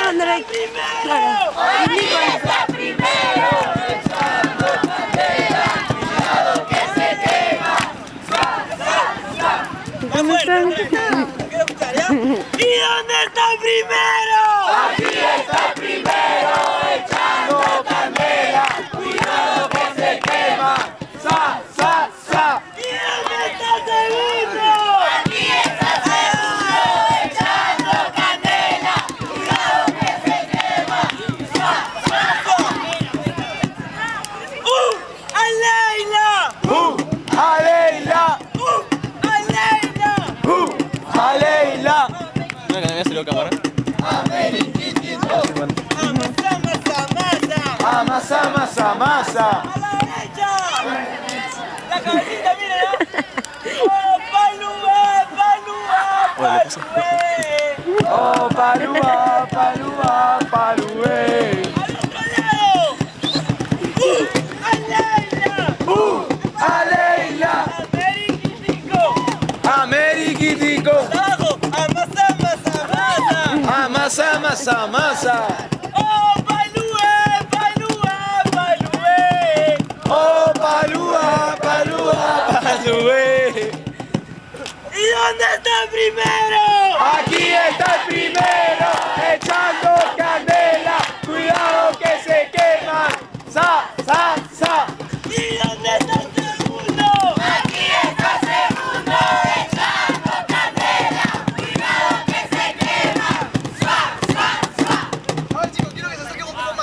André. Claro. Aquí está primero, echando candela, cuidado que se quema. Más fuerte, quiero escuchar, ¿ya? ¿Y dónde está el primero? Aquí está el primero, echando candela, cuidado que se quema. Sa, sa, sa. ¿Y dónde está el segundo? Aquí está el segundo, echando candela, cuidado que se quema. Sa, sa, sa. ¡Aleila! ¡Aleila! ¡Aleila! ¡Aleila! No, que no había salido cámara. ¡Amasa, masa, masa! Amasa, masa, masa. ¡A la derecha! ¡La cabecita, mira! ¡Oh, palúa, palúa, palúe! Oh, palúa, palúa, palué. ¡Al otro lado! ¡Aleila! ¡Aleila! ¡Ameriquitico! Ameriquitico. ¡Abajo! ¡Amasa, masa, masa! Amasa, masa, masa. ¡Oh, palúe, palúa, palúe! Oh, palúa, palúa, palué. ¿Y dónde está el primero? Aquí está el primero.